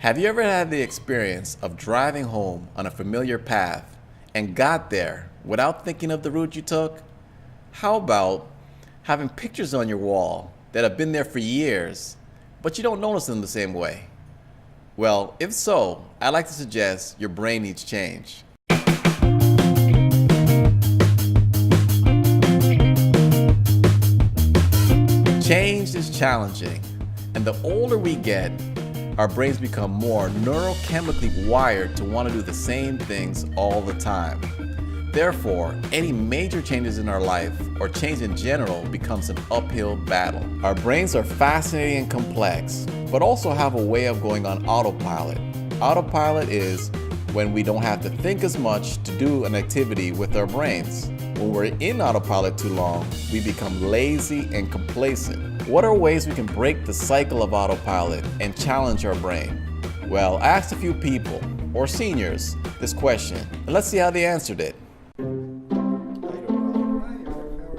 Have you ever had the experience of driving home on a familiar path and got there without thinking of the route you took? How about having pictures on your wall that have been there for years, but you don't notice them the same way? Well, if so, I'd like to suggest your brain needs change. Change is challenging, and the older we get, our brains become more neurochemically wired to want to do the same things all the time. Therefore, any major changes in our life or change in general becomes an uphill battle. Our brains are fascinating and complex, but also have a way of going on autopilot. Autopilot is when we don't have to think as much to do an activity with our brains. When we're in autopilot too long, we become lazy and complacent. What are ways we can break the cycle of autopilot and challenge our brain? Well, I asked a few people, or seniors, this question, and let's see how they answered it.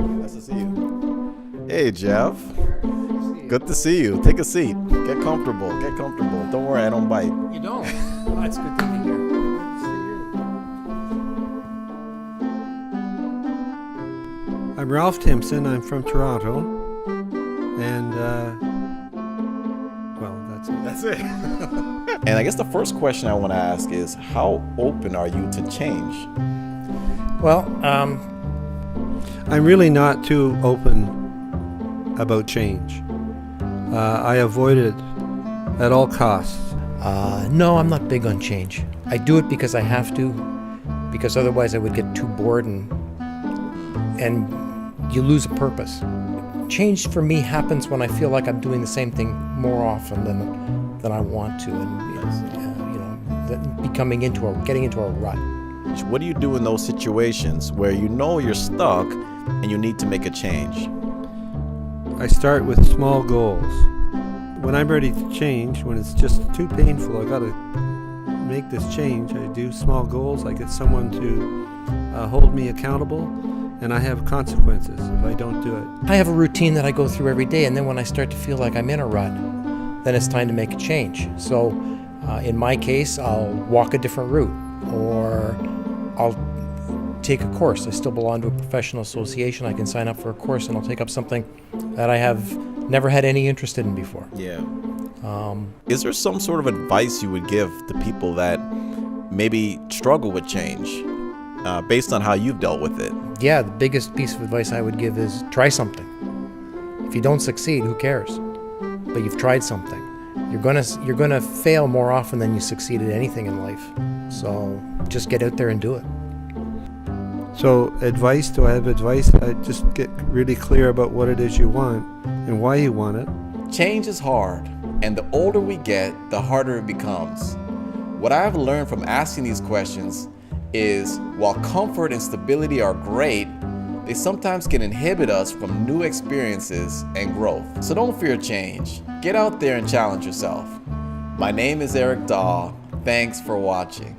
Nice to see you. Hey, Jeff. Good to see you. Take a seat. Get comfortable. Get comfortable. Don't worry, I don't bite. You don't? Well, that's good to hear. I'm Ralph Timpson. I'm from Toronto. And, well, that's it. That's it. And I guess the first question I want to ask is, how open are you to change? Well, I'm really not too open about change. I avoid it at all costs. no, I'm not big on change. I do it because I have to, because otherwise I would get too bored and you lose a purpose. Change for me happens when I feel like I'm doing the same thing more often than I want to, and getting into a rut. What do you do in those situations where you know you're stuck and you need to make a change? I start with small goals. When I'm ready to change, when it's just too painful, I gotta make this change. I do small goals. I get someone to hold me accountable, and I have consequences if I don't do it. I have a routine that I go through every day, and then when I start to feel like I'm in a rut, then it's time to make a change. So in my case, I'll walk a different route, or I'll take a course. I still belong to a professional association. I can sign up for a course and I'll take up something that I have never had any interest in before. Yeah. Is there some sort of advice you would give to people that maybe struggle with change based on how you've dealt with it? Yeah, the biggest piece of advice I would give is try something. If you don't succeed, who cares? But you've tried something. You're gonna fail more often than you succeed at anything in life. So just get out there and do it. So advice, do I have advice? I just get really clear about what it is you want and why you want it. Change is hard, and the older we get, the harder it becomes. What I've learned from asking these questions is while comfort and stability are great, they sometimes can inhibit us from new experiences and growth. So don't fear change. Get out there and challenge yourself. My name is Eric Dahl. Thanks for watching.